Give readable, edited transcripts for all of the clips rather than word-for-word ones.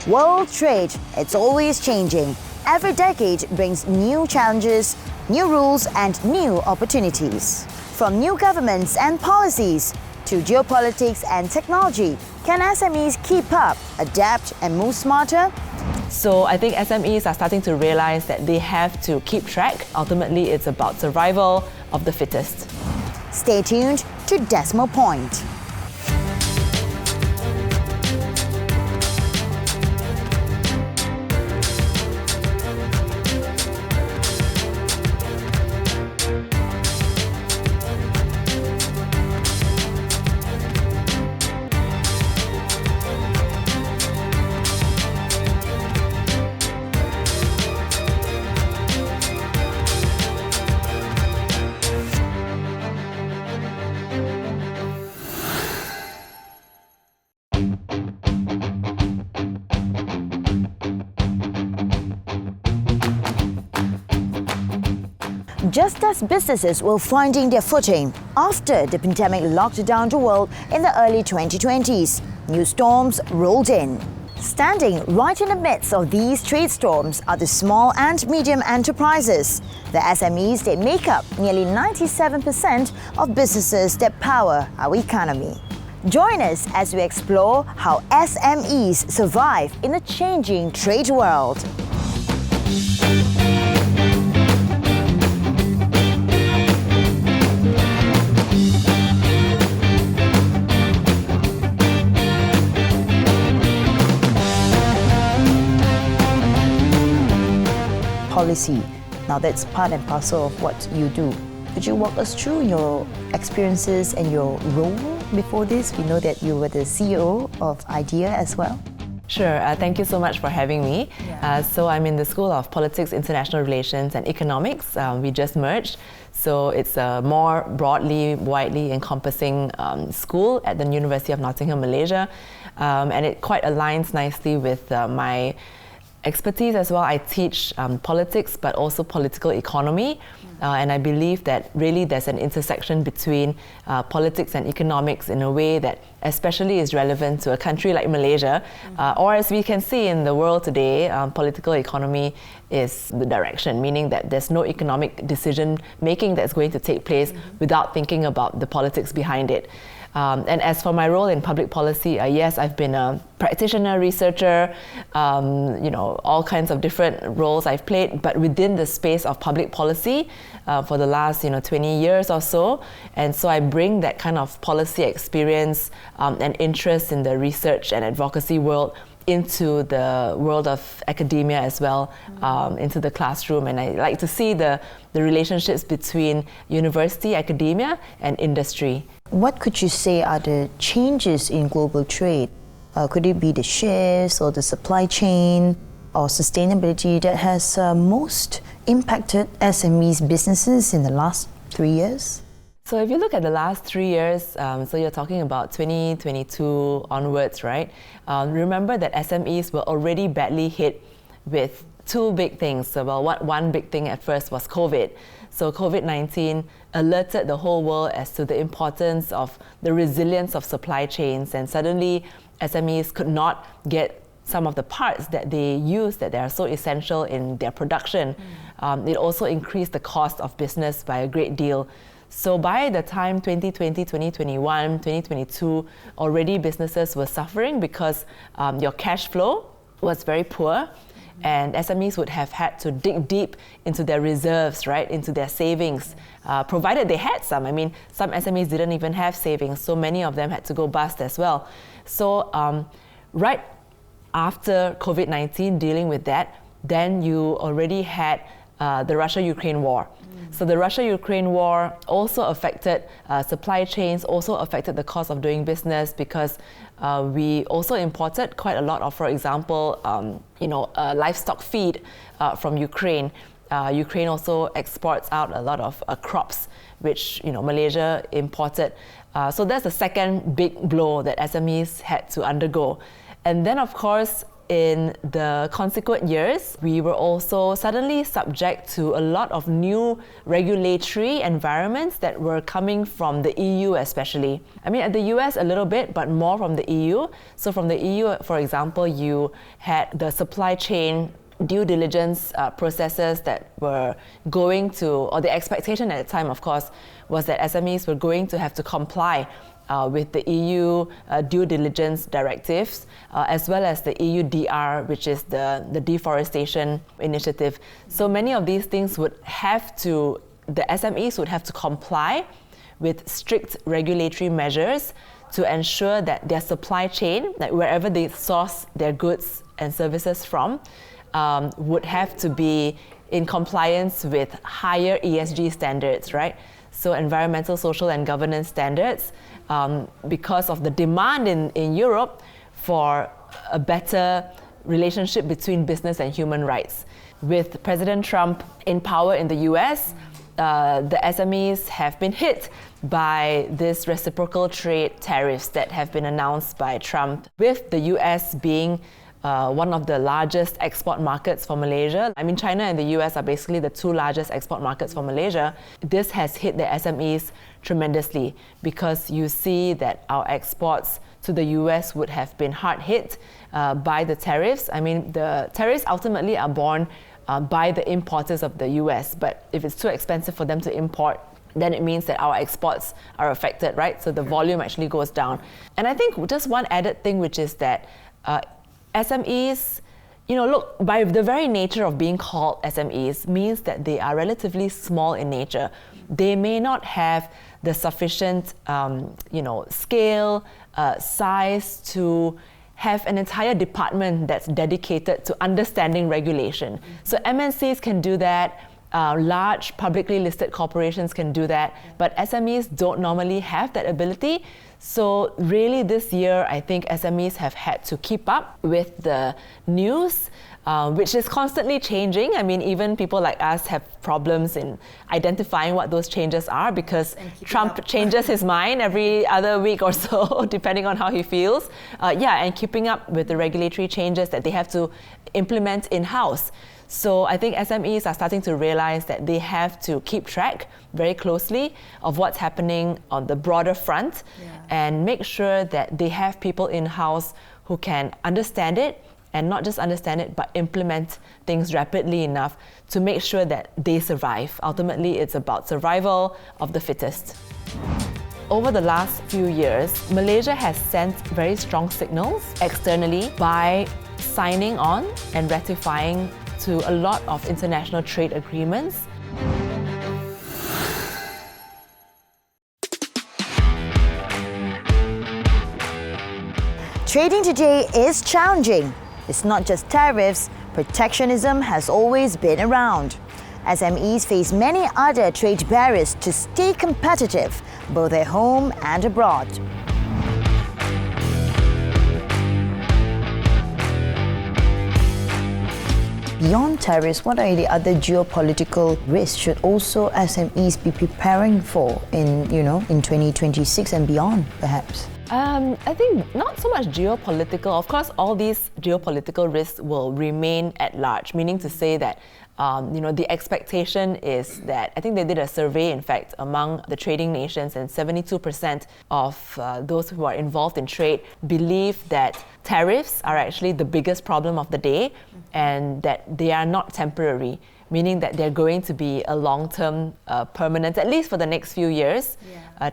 World trade, it's always changing. Every decade brings new challenges, new rules and new opportunities. From new governments and policies to geopolitics and technology, can SMEs keep up, adapt and move smarter? So I think SMEs are starting to realize that they have to keep track. Ultimately, it's about survival of the fittest. Stay tuned to Decimal Point. Just as businesses were finding their footing after the pandemic locked down the world in the early 2020s, new storms rolled in. Standing right in the midst of these trade storms are the small and medium enterprises, the SMEs that make up nearly 97% of businesses that power our economy. Join us as we explore how SMEs survive in a changing trade world. Policy. Now that's part and parcel of what you do. Could you walk us through your experiences and your role before this? We know that you were the CEO of IDEA as well. Sure, thank you so much for having me. So I'm in the School of Politics, International Relations and Economics. We just merged. So it's a more broadly, widely encompassing school at the University of Nottingham, Malaysia. And it quite aligns nicely with my expertise as well. I teach politics, but also political economy. And I believe that really there's an intersection between politics and economics in a way that especially is relevant to a country like Malaysia. Or as we can see in the world today, political economy is the direction, meaning that there's no economic decision making that's going to take place without thinking about the politics behind it. And as for my role in public policy, yes, I've been a practitioner, researcher, all kinds of different roles I've played, but within the space of public policy for the last 20 years or so. And so I bring that kind of policy experience and interest in the research and advocacy world into the world of academia as well, into the classroom. And I like to see the relationships between university, academia, and industry. What could you say are the changes in global trade? Could it be the shifts or the supply chain or sustainability that has most impacted SMEs businesses in the last 3 years? So if you look at the last 3 years, so you're talking about 2022 onwards, right? Remember that SMEs were already badly hit with two big things. So, one big thing at first was COVID. So COVID-19 alerted the whole world as to the importance of the resilience of supply chains, and suddenly SMEs could not get some of the parts that they use that they are so essential in their production. It also increased the cost of business by a great deal. So by the time 2020, 2021, 2022, already businesses were suffering because your cash flow was very poor, and SMEs would have had to dig deep into their reserves, right, into their savings, provided they had some. I mean, some SMEs didn't even have savings, so many of them had to go bust as well. So right after COVID-19, dealing with that, then you already had the Russia-Ukraine war. So the Russia-Ukraine war also affected supply chains, also affected the cost of doing business, because we also imported quite a lot of, for example, livestock feed from Ukraine. Ukraine also exports out a lot of crops, which Malaysia imported. So that's the second big blow that SMEs had to undergo. And then, of course, in the consequent years, we were also suddenly subject to a lot of new regulatory environments that were coming from the EU especially. I mean, at the US a little bit, but more from the EU. So from the EU, for example, you had the supply chain due diligence processes that were going to, or the expectation at the time, of course, was that SMEs were going to have to comply with the EU due diligence directives, as well as the EU DR, which is the deforestation initiative. So many of these things the SMEs would have to comply with strict regulatory measures to ensure that their supply chain, like wherever they source their goods and services from, would have to be in compliance with higher ESG standards, right? So environmental, social, and governance standards, because of the demand in Europe for a better relationship between business and human rights. With President Trump in power in the US, the SMEs have been hit by this reciprocal trade tariffs that have been announced by Trump, with the US being one of the largest export markets for Malaysia. I mean, China and the US are basically the two largest export markets for Malaysia. This has hit the SMEs tremendously because you see that our exports to the US would have been hard hit by the tariffs. I mean, the tariffs ultimately are borne by the importers of the US, but if it's too expensive for them to import, then it means that our exports are affected, right? So the volume actually goes down. And I think just one added thing, which is that SMEs, look, by the very nature of being called SMEs means that they are relatively small in nature. They may not have the sufficient, scale, size to have an entire department that's dedicated to understanding regulation. So MNCs can do that. Large publicly listed corporations can do that, but SMEs don't normally have that ability. So really this year, I think SMEs have had to keep up with the news, which is constantly changing. I mean, even people like us have problems in identifying what those changes are because Trump changes his mind every other week or so, depending on how he feels. And keeping up with the regulatory changes that they have to implement in-house. So I think SMEs are starting to realize that they have to keep track very closely of what's happening on the broader front and make sure that they have people in-house who can understand it, and not just understand it, but implement things rapidly enough to make sure that they survive. Ultimately, it's about survival of the fittest. Over the last few years, Malaysia has sent very strong signals externally by signing on and ratifying to a lot of international trade agreements. Trading today is challenging. It's not just tariffs, protectionism has always been around. SMEs face many other trade barriers to stay competitive, both at home and abroad. Beyond tariffs, what are the other geopolitical risks should also SMEs be preparing for in 2026 and beyond, perhaps? I think not so much geopolitical. Of course, all these geopolitical risks will remain at large, meaning to say that the expectation is that, I think they did a survey, in fact, among the trading nations, and 72% of those who are involved in trade believe that tariffs are actually the biggest problem of the day and that they are not temporary, meaning that they're going to be a long-term, permanent, at least for the next few years,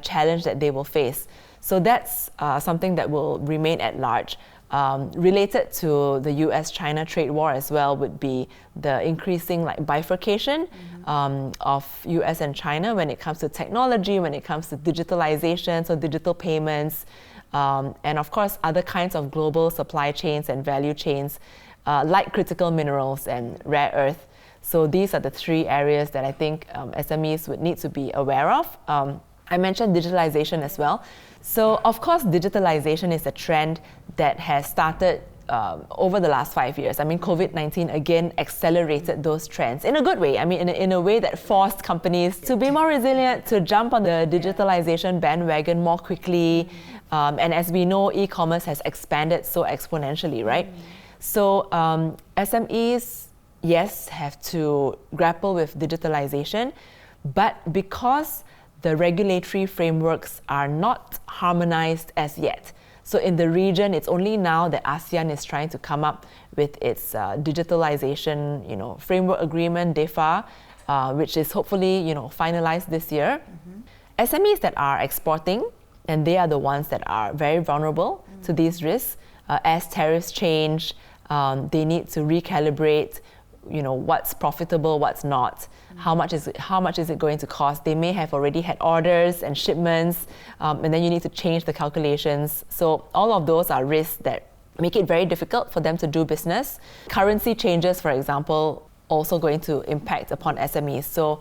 challenge that they will face. So that's something that will remain at large. Related to the US-China trade war as well would be the increasing bifurcation of US and China when it comes to technology, when it comes to digitalization, so digital payments, and of course other kinds of global supply chains and value chains like critical minerals and rare earth. So these are the three areas that I think SMEs would need to be aware of. I mentioned digitalization as well. So of course, digitalization is a trend that has started over the last 5 years. I mean, COVID-19 again accelerated those trends in a good way. I mean, in a way that forced companies to be more resilient, to jump on the digitalization bandwagon more quickly. And as we know, e-commerce has expanded so exponentially, right? So SMEs, yes, have to grapple with digitalization, but because the regulatory frameworks are not harmonized as yet. So in the region, it's only now that ASEAN is trying to come up with its digitalization, framework agreement, DEFA, which is hopefully, finalized this year. SMEs that are exporting, and they are the ones that are very vulnerable to these risks. As tariffs change, they need to recalibrate, what's profitable, what's not. How much is it going to cost? They may have already had orders and shipments, and then you need to change the calculations. So all of those are risks that make it very difficult for them to do business. Currency changes, for example, also going to impact upon SMEs. So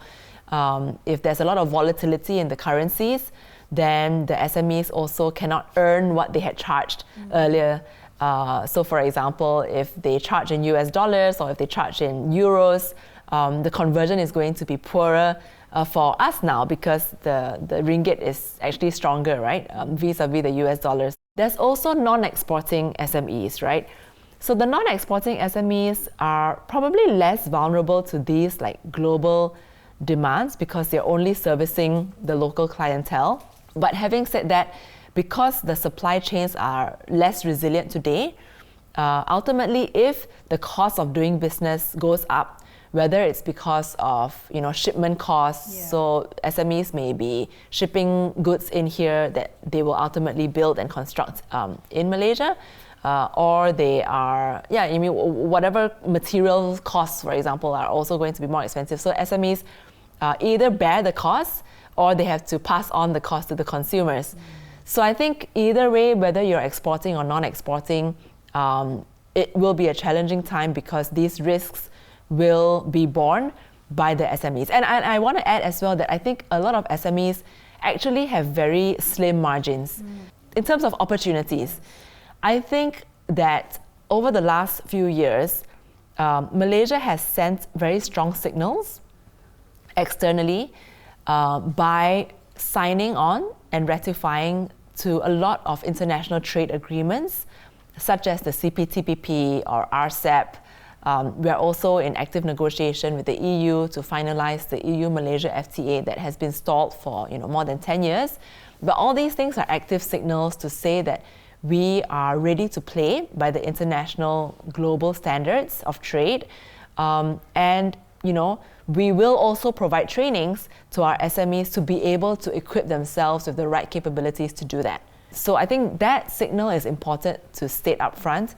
if there's a lot of volatility in the currencies, then the SMEs also cannot earn what they had charged earlier. So for example, if they charge in US dollars or if they charge in euros, the conversion is going to be poorer for us now because the ringgit is actually stronger, right, vis-a-vis the US dollars. There's also non-exporting SMEs, right? So the non-exporting SMEs are probably less vulnerable to these like global demands because they're only servicing the local clientele. But having said that, because the supply chains are less resilient today, ultimately, if the cost of doing business goes up, whether it's because of shipment costs, so SMEs may be shipping goods in here that they will ultimately build and construct in Malaysia, or they are, whatever material costs, for example, are also going to be more expensive. So SMEs either bear the cost or they have to pass on the cost to the consumers. So I think either way, whether you're exporting or non-exporting, it will be a challenging time because these risks will be borne by the SMEs. And I want to add as well that I think a lot of SMEs actually have very slim margins. In terms of opportunities, I think that over the last few years, Malaysia has sent very strong signals externally by signing on and ratifying to a lot of international trade agreements, such as the CPTPP or RCEP. We are also in active negotiation with the EU to finalize the EU-Malaysia FTA that has been stalled for more than 10 years. But all these things are active signals to say that we are ready to play by the international global standards of trade. And we will also provide trainings to our SMEs to be able to equip themselves with the right capabilities to do that. So I think that signal is important to state up front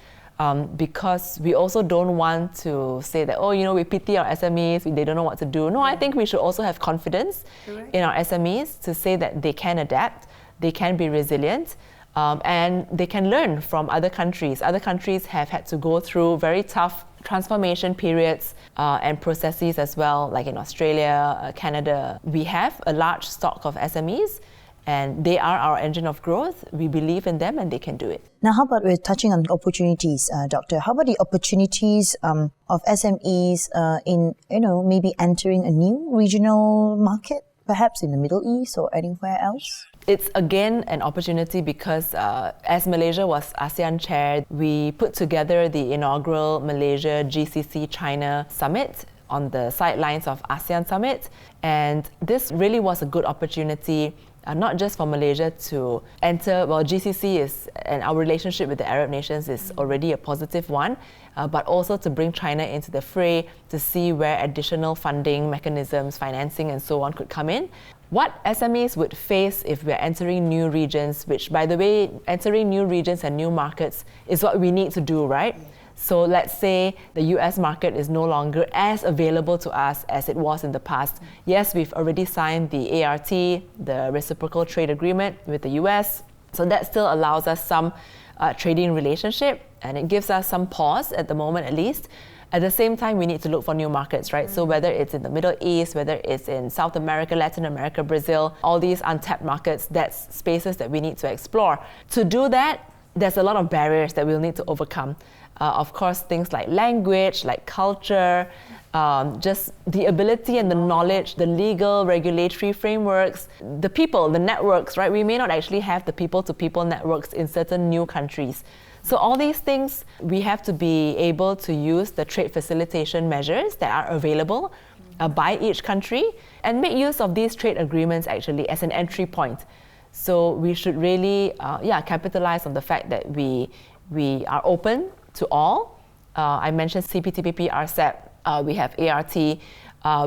because we also don't want to say that, we pity our SMEs, they don't know what to do. No, I think we should also have confidence in our SMEs to say that they can adapt, they can be resilient, and they can learn from other countries. Other countries have had to go through very tough transformation periods and processes as well, like in Australia, Canada. We have a large stock of SMEs and they are our engine of growth. We believe in them and they can do it. Now, how about we're touching on opportunities, Doctor? How about the opportunities of SMEs in, maybe entering a new regional market, perhaps in the Middle East or anywhere else? It's again an opportunity because as Malaysia was ASEAN chair, we put together the inaugural Malaysia GCC China Summit on the sidelines of ASEAN Summit. And this really was a good opportunity, not just for Malaysia to enter, GCC is, and our relationship with the Arab nations is already a positive one, but also to bring China into the fray to see where additional funding mechanisms, financing and so on could come in. What SMEs would face if we're entering new regions, which by the way, entering new regions and new markets is what we need to do, right? So let's say the US market is no longer as available to us as it was in the past. Yes, we've already signed the ART, the Reciprocal Trade Agreement with the US. So that still allows us some trading relationship and it gives us some pause at the moment at least. At the same time, we need to look for new markets, right? So whether it's in the Middle East, whether it's in South America, Latin America, Brazil, all these untapped markets, that's spaces that we need to explore. To do that, there's a lot of barriers that we'll need to overcome. Of course, things like language, like culture, just the ability and the knowledge, the legal, regulatory frameworks, the people, the networks, right? We may not actually have the people-to-people networks in certain new countries. So all these things, we have to be able to use the trade facilitation measures that are available by each country and make use of these trade agreements actually as an entry point. So we should really capitalize on the fact that we are open to all. I mentioned CPTPP, RCEP, we have ART.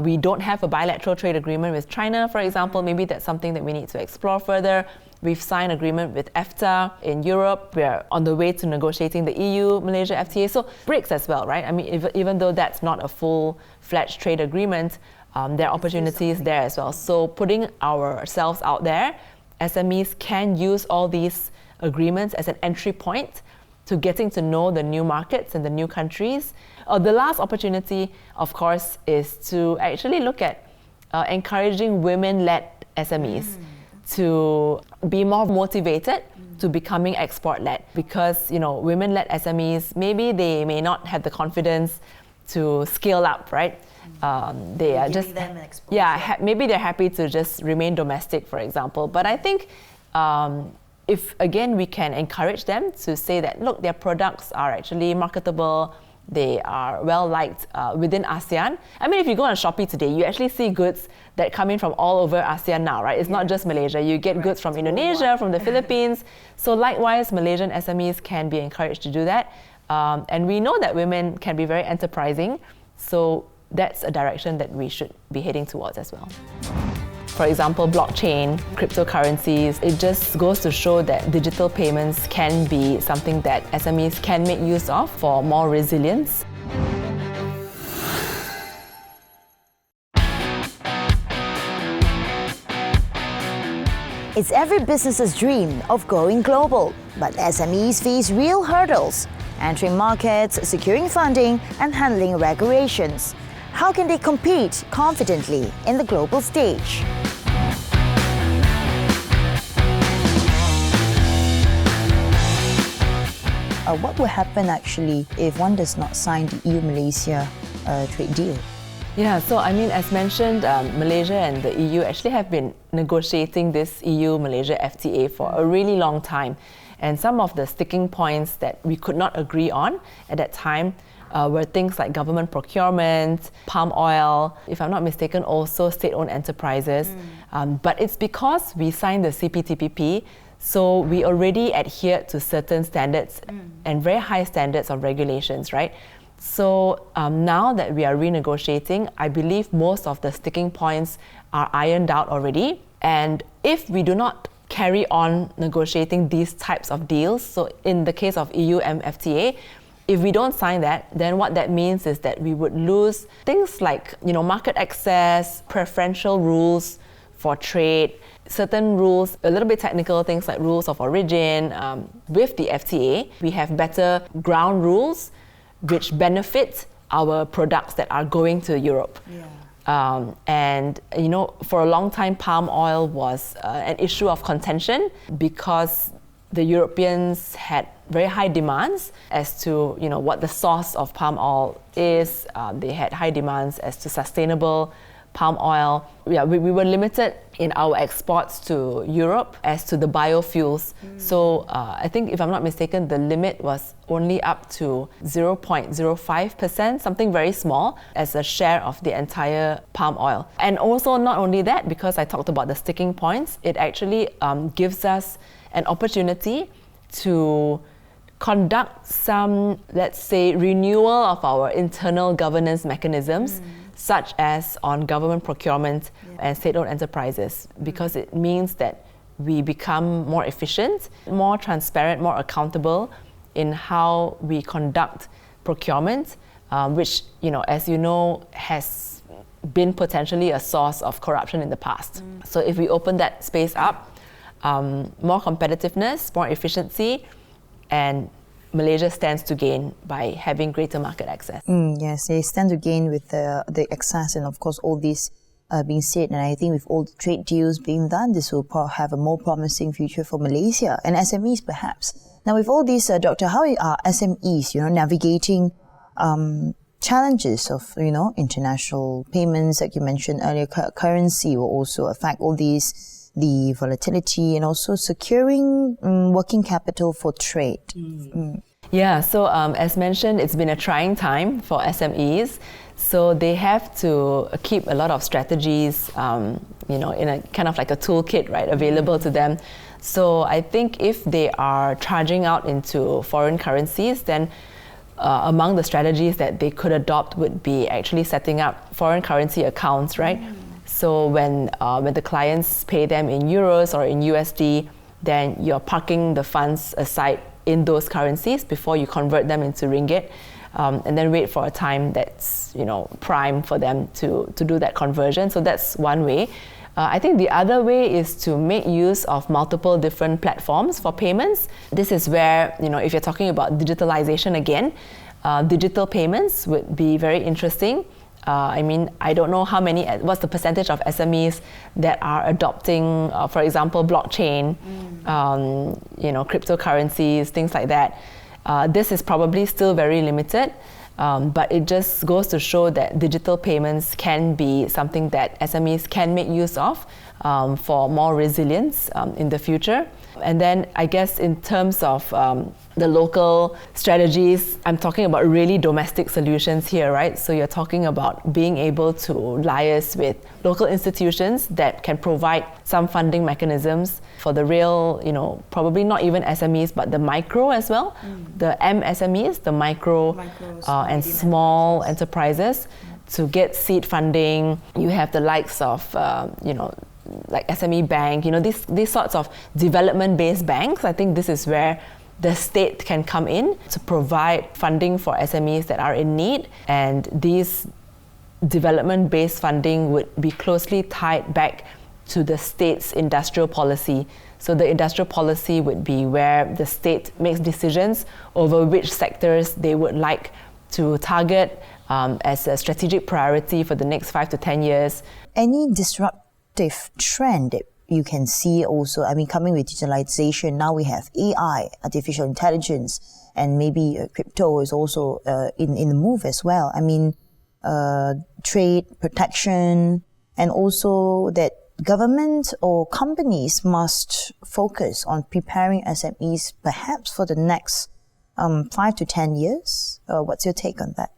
We don't have a bilateral trade agreement with China, for example. Maybe that's something that we need to explore further. We've signed agreement with EFTA in Europe. We're on the way to negotiating the EU-Malaysia FTA. So BRICS as well, right? I mean, even though that's not a full-fledged trade agreement, there are opportunities there as well. So putting ourselves out there, SMEs can use all these agreements as an entry point to getting to know the new markets and the new countries. The last opportunity, of course, is to actually look at encouraging women-led SMEs to be more motivated to becoming export-led, because women-led SMEs, maybe they may not have the confidence to scale up, right? They are just maybe they're happy to just remain domestic, for example. But I think if again we can encourage them to say that, look, their products are actually marketable, they are well liked within ASEAN. I mean, if you go on Shopee today, you actually see goods that come in from all over ASEAN now, right? It's not just Malaysia. You get goods from Indonesia, from the Philippines. So likewise, Malaysian SMEs can be encouraged to do that. And we know that women can be very enterprising. So that's a direction that we should be heading towards as well. For example, blockchain, cryptocurrencies, it just goes to show that digital payments can be something that SMEs can make use of for more resilience. It's every business's dream of going global, but SMEs face real hurdles: entering markets, securing funding, and handling regulations. How can they compete confidently in the global stage? What will happen actually if one does not sign the EU-Malaysia trade deal? Yeah, so I mean, as mentioned, Malaysia and the EU actually have been negotiating this EU-Malaysia FTA for a really long time. And some of the sticking points that we could not agree on at that time were things like government procurement, palm oil, if I'm not mistaken, also state-owned enterprises. But it's because we signed the CPTPP, so we already adhered to certain standards and very high standards of regulations, right? So now that we are renegotiating, I believe most of the sticking points are ironed out already. And if we do not carry on negotiating these types of deals, so in the case of EU FTA, if we don't sign that, then what that means is that we would lose things like market access, preferential rules for trade, certain rules, a little bit technical things like rules of origin. With the FTA, we have better ground rules which benefit our products that are going to Europe. And for a long time, palm oil was an issue of contention because the Europeans had very high demands as to what the source of palm oil is. They had high demands as to sustainable palm oil. We were limited in our exports to Europe as to the biofuels. So I think, if I'm not mistaken, the limit was only up to 0.05%, something very small, as a share of the entire palm oil. And also, not only that, because I talked about the sticking points, it actually gives us an opportunity to conduct some, let's say, renewal of our internal governance mechanisms, such as on government procurement and state-owned enterprises, because it means that we become more efficient, more transparent, more accountable in how we conduct procurement, which, as you know, has been potentially a source of corruption in the past. So if we open that space up, more competitiveness, more efficiency, and Malaysia stands to gain by having greater market access. Yes, they stand to gain with the access, and of course all this being said, and I think with all the trade deals being done, this will have a more promising future for Malaysia and SMEs perhaps. Now with all these, Doctor, how are SMEs, navigating challenges of, international payments, like you mentioned earlier, currency will also affect all these, the volatility, and also securing working capital for trade? Yeah, so as mentioned, it's been a trying time for SMEs. So they have to keep a lot of strategies, in a kind of like a toolkit, right, available to them. So I think if they are charging out into foreign currencies, then among the strategies that they could adopt would be actually setting up foreign currency accounts, right? So when the clients pay them in euros or in USD, then you're parking the funds aside in those currencies before you convert them into ringgit, and then wait for a time that's prime for them to do that conversion. So that's one way. I think the other way is to make use of multiple different platforms for payments. This is where, if you're talking about digitalization again, digital payments would be very interesting. I don't know what's the percentage of SMEs that are adopting, for example, blockchain, cryptocurrencies, things like that. This is probably still very limited, but it just goes to show that digital payments can be something that SMEs can make use of for more resilience in the future. And then I guess in terms of the local strategies, I'm talking about really domestic solutions here, right? So you're talking about being able to liaise with local institutions that can provide some funding mechanisms for the real, probably not even SMEs, but the micro as well, the MSMEs, the micro and small enterprises to get seed funding. You have the likes of, like SME Bank, these sorts of development-based banks. I think this is where the state can come in to provide funding for SMEs that are in need. And these development-based funding would be closely tied back to the state's industrial policy. So the industrial policy would be where the state makes decisions over which sectors they would like to target as a strategic priority for the next 5 to 10 years. Any disruptive trend that you can see also, coming with digitalization, now we have AI, artificial intelligence, and maybe crypto is also in the move as well. Trade, protection, and also that government or companies must focus on preparing SMEs perhaps for the next 5 to 10 years. What's your take on that?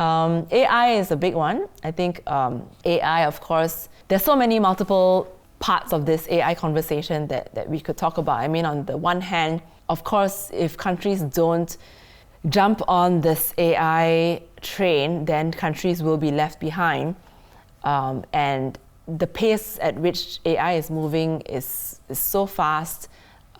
AI is a big one. I think AI, of course, there's so many multiple parts of this AI conversation that we could talk about. On the one hand, of course, if countries don't jump on this AI train, then countries will be left behind. And the pace at which AI is moving is so fast.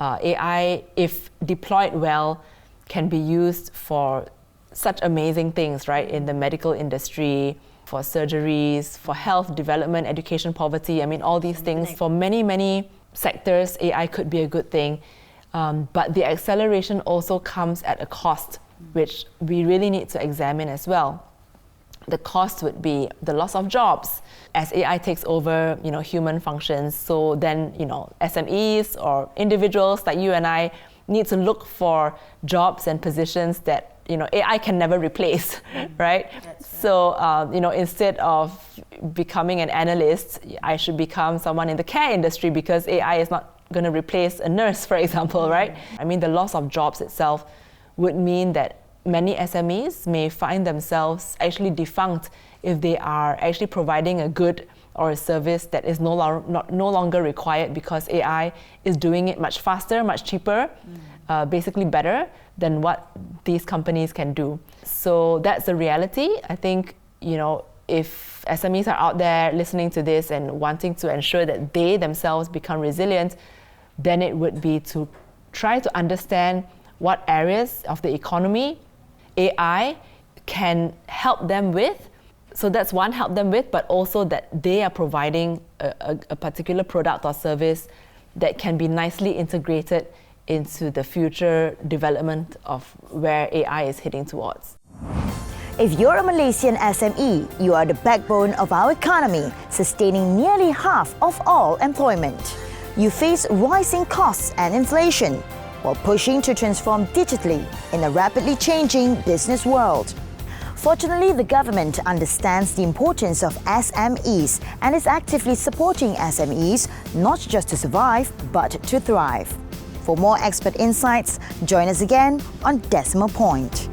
AI, if deployed well, can be used for such amazing things, right? In the medical industry, for surgeries, for health, development, education, poverty. All these things. For many, many sectors, AI could be a good thing. But the acceleration also comes at a cost, which we really need to examine as well. The cost would be the loss of jobs as AI takes over, human functions. So then, SMEs or individuals like you and I need to look for jobs and positions that AI can never replace, right? So, instead of becoming an analyst, I should become someone in the care industry because AI is not going to replace a nurse, for example, right? The loss of jobs itself would mean that many SMEs may find themselves actually defunct if they are actually providing a good or a service that is no longer required because AI is doing it much faster, much cheaper, basically better than what these companies can do. So that's the reality. I think, if SMEs are out there listening to this and wanting to ensure that they themselves become resilient, then it would be to try to understand what areas of the economy AI can help them with. So that's one, help them with, but also that they are providing a particular product or service that can be nicely integrated into the future development of where AI is heading towards. If you're a Malaysian SME, you are the backbone of our economy, sustaining nearly half of all employment. You face rising costs and inflation while pushing to transform digitally in a rapidly changing business world. Fortunately, the government understands the importance of SMEs and is actively supporting SMEs not just to survive, but to thrive. For more expert insights, join us again on Decimal Point.